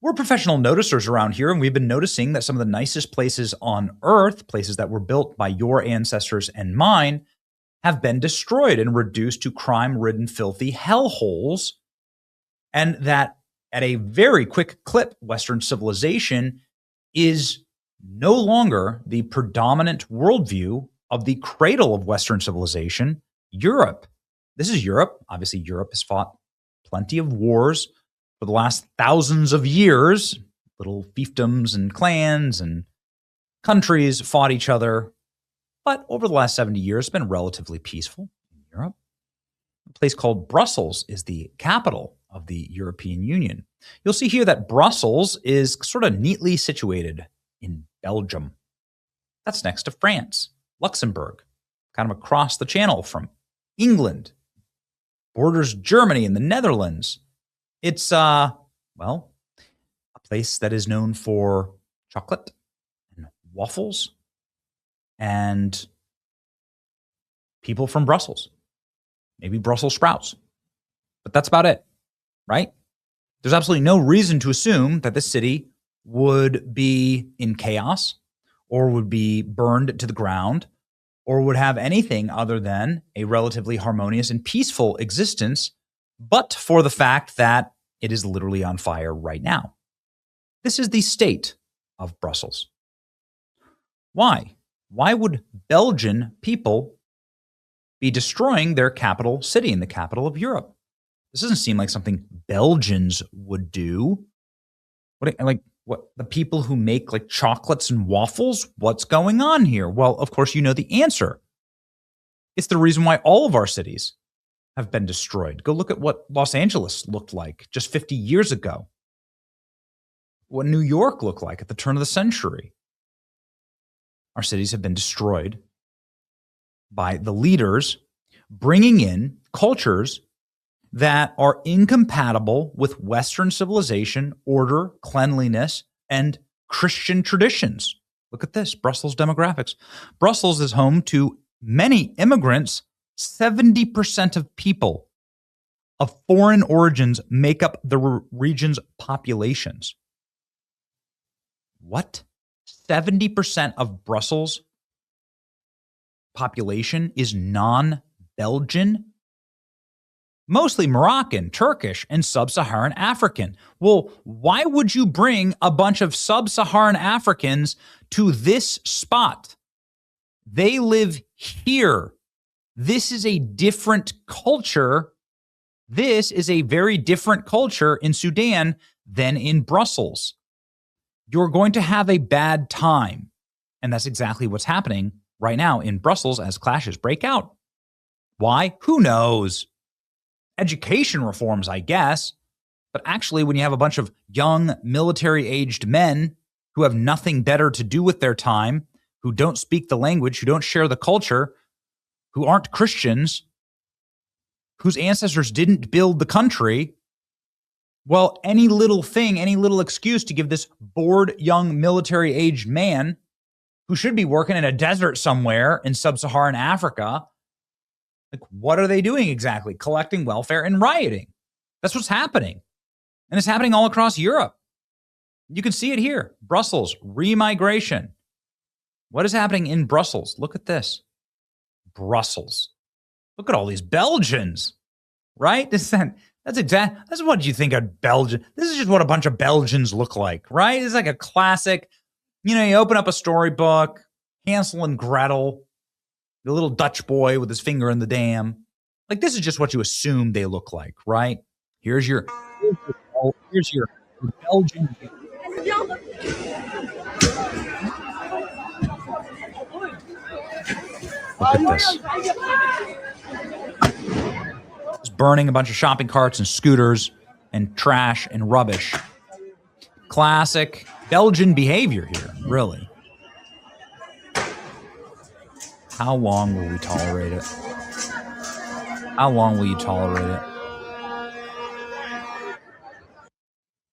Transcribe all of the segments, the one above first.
We're professional noticers around here, and we've been noticing that some of the nicest places on Earth, places that were built by your ancestors and mine, have been destroyed and reduced to crime-ridden, filthy hellholes, and that at a very quick clip, Western civilization is no longer the predominant worldview of the cradle of Western civilization, Europe. This is Europe. Obviously, Europe has fought plenty of wars for the last thousands of years. Little fiefdoms and clans and countries fought each other. But over the last 70 years, it's been relatively peaceful in Europe. A place called Brussels is the capital of the European Union. You'll see here that Brussels is sort of neatly situated in Belgium. That's next to France, Luxembourg, kind of across the channel from England. Borders Germany and the Netherlands. It's, well, a place that is known for chocolate and waffles and people from Brussels. Maybe Brussels sprouts. But that's about it, right? There's absolutely no reason to assume that this city would be in chaos or would be burned to the ground or would have anything other than a relatively harmonious and peaceful existence, but for the fact that it is literally on fire right now. This is the state of Brussels. Why? Why would Belgian people be destroying their capital city in the capital of Europe? This doesn't seem like something Belgians would do. What the people who make like chocolates and waffles? What's going on here? Well, of course, you know the answer. It's the reason why all of our cities have been destroyed. Go look at what Los Angeles looked like just 50 years ago. What New York looked like at the turn of the century. Our cities have been destroyed by the leaders bringing in cultures that are incompatible with Western civilization, order, cleanliness, and Christian traditions. Look at this, Brussels demographics. Brussels is home to many immigrants. 70% of people of foreign origins make up the region's populations. What? 70% of Brussels population is non-Belgian? Mostly Moroccan, Turkish, and sub-Saharan African. Well, why would you bring a bunch of sub-Saharan Africans to this spot? They live here. This is a different culture. This is a very different culture in Sudan than in Brussels. You're going to have a bad time. And that's exactly what's happening right now in Brussels as clashes break out. Why? Who knows? Education reforms, I guess. But actually, when you have a bunch of young, military-aged men who have nothing better to do with their time, who don't speak the language, who don't share the culture, who aren't Christians, whose ancestors didn't build the country, well, any little thing, any little excuse to give this bored, young, military-aged man who should be working in a desert somewhere in sub-Saharan Africa, like, what are they doing exactly? Collecting welfare and rioting. That's what's happening. And it's happening all across Europe. You can see it here. Brussels, remigration. What is happening in Brussels? Look at this. Brussels. Look at all these Belgians, right? That's what you think of Belgian. This is just what a bunch of Belgians look like, right? It's like a classic, you open up a storybook, Hansel and Gretel, the little Dutch boy with his finger in the dam. Like, this is just what you assume they look like, right? Here's your Belgian. Look at this. It's burning a bunch of shopping carts and scooters and trash and rubbish. Classic Belgian behavior here, really. How long will we tolerate it? How long will you tolerate it?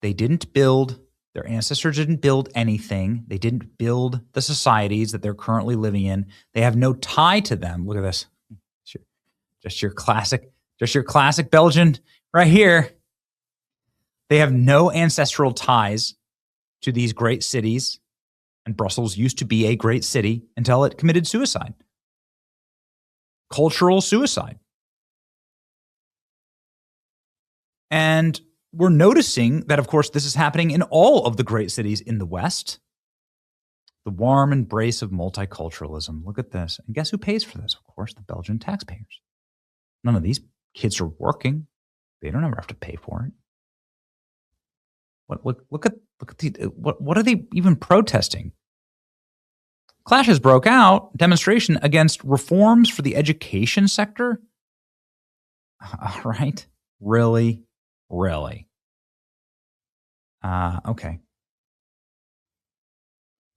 They didn't build, their ancestors didn't build anything. They didn't build the societies that they're currently living in. They have no tie to them. Look at this. Just your classic Belgian right here. They have no ancestral ties to these great cities, and Brussels used to be a great city until it committed suicide. Cultural suicide. And we're noticing that, of course, this is happening in all of the great cities in the West. The warm embrace of multiculturalism. Look at this. And guess who pays for this? Of course, the Belgian taxpayers. None of these kids are working. They don't ever have to pay for it. What are they even protesting? Clashes broke out, demonstration against reforms for the education sector. All right. Really? Okay.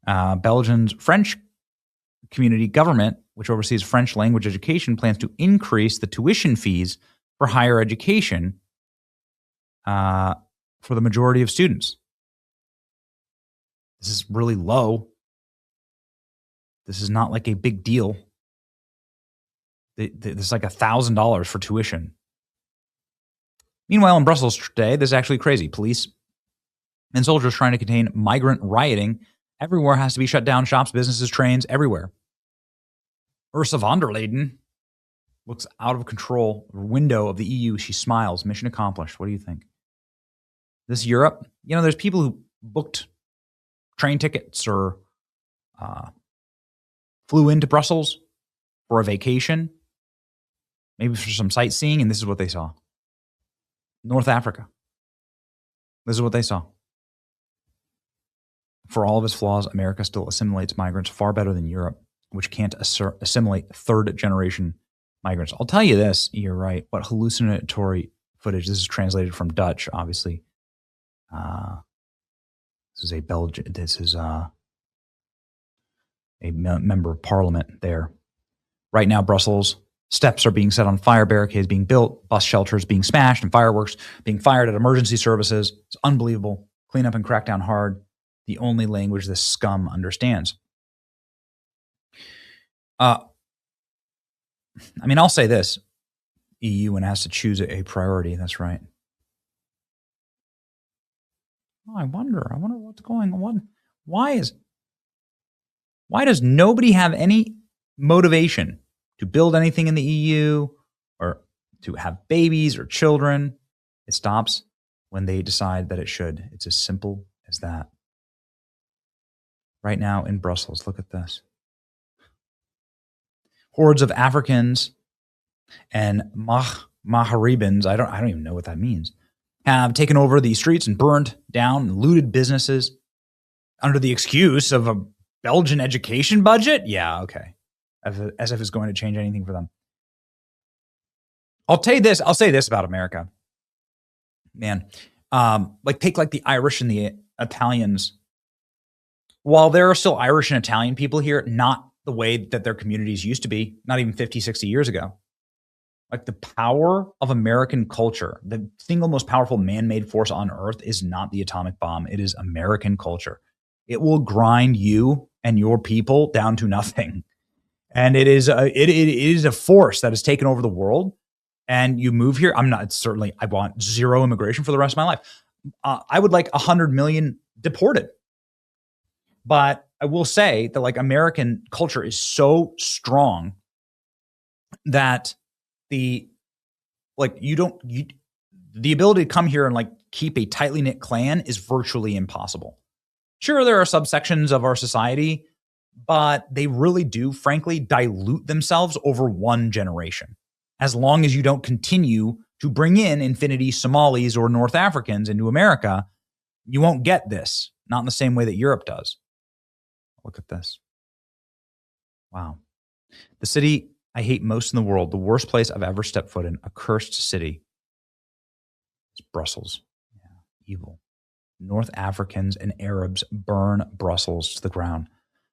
Belgium's French community government, which oversees French language education, plans to increase the tuition fees for higher education for the majority of students. This is really low. This is not like a big deal. It's like $1,000 for tuition. Meanwhile, in Brussels today, this is actually crazy. Police and soldiers trying to contain migrant rioting. Everywhere has to be shut down. Shops, businesses, trains, everywhere. Ursula von der Leyen looks out of control. The window of the EU, she smiles. Mission accomplished. What do you think? This Europe? You know, there's people who booked train tickets or flew into Brussels for a vacation, maybe for some sightseeing, and this is what they saw. North Africa. This is what they saw. For all of its flaws, America still assimilates migrants far better than Europe, which can't assimilate third-generation migrants. I'll tell you this, you're right, what hallucinatory footage. This is translated from Dutch, obviously. This is a member of parliament there. Right now, Brussels, steps are being set on fire, barricades being built, bus shelters being smashed, and fireworks being fired at emergency services. It's unbelievable. Clean up and crack down hard. The only language this scum understands. I'll say this. EU and has to choose a priority. That's right. Oh, I wonder what's going on. Why does nobody have any motivation to build anything in the EU or to have babies or children? It stops when they decide that it should. It's as simple as that. Right now in Brussels, look at this. Hordes of Africans and Maharibans, I don't even know what that means, have taken over the streets and burned down and looted businesses under the excuse of a Belgian education budget? Yeah, okay. As if it's going to change anything for them. I'll say this about America. Man, take the Irish and the Italians. While there are still Irish and Italian people here, not the way that their communities used to be, not even 50, 60 years ago. Like the power of American culture, the single most powerful man-made force on earth is not the atomic bomb. It is American culture. It will grind you and your people down to nothing. And it is a force that has taken over the world. And you move here. I want zero immigration for the rest of my life. I would like 100 million deported. But I will say that American culture is so strong that the ability to come here and keep a tightly knit clan is virtually impossible. Sure, there are subsections of our society, but they really do, frankly, dilute themselves over one generation. As long as you don't continue to bring in infinity Somalis or North Africans into America, you won't get this. Not in the same way that Europe does. Look at this. Wow. The city I hate most in the world, the worst place I've ever stepped foot in, a cursed city. It's Brussels. Yeah, evil. North Africans and Arabs burn Brussels to the ground.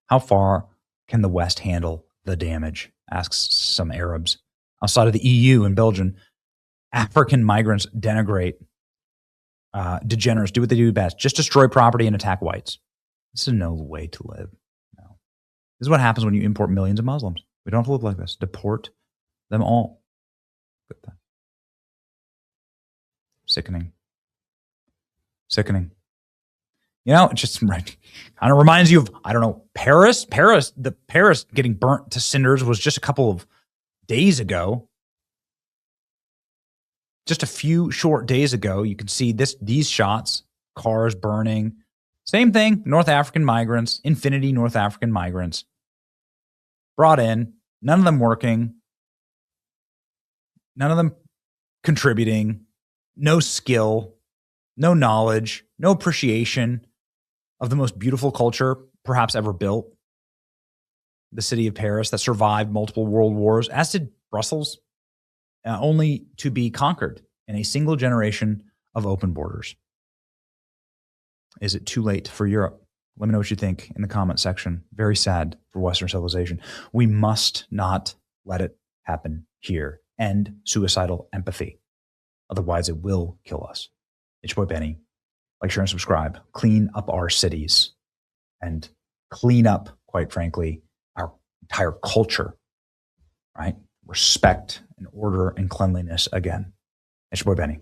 How far can the West handle the damage? Asks some Arabs. Outside of the EU and Belgium, African migrants denigrate degenerates, do what they do best, just destroy property and attack whites. This is no way to live. No. This is what happens when you import millions of Muslims. We don't have to live like this. Deport them all. Look at that. Sickening. Sickening. It just kind of reminds you of, I don't know, Paris. The Paris getting burnt to cinders was just a couple of days ago. Just a few short days ago, you can see these shots, cars burning. Same thing, North African migrants, Infinity North African migrants brought in, none of them working, none of them contributing, no skill, no knowledge, no appreciation of the most beautiful culture perhaps ever built. The city of Paris that survived multiple world wars, as did Brussels, only to be conquered in a single generation of open borders. Is it too late for Europe? Let me know what you think in the comment section. Very sad for Western civilization. We must not let it happen here. End suicidal empathy. Otherwise, it will kill us. It's your boy Benny. Like, share, and subscribe. Clean up our cities and clean up, quite frankly, our entire culture, right? Respect and order and cleanliness again. It's your boy Benny.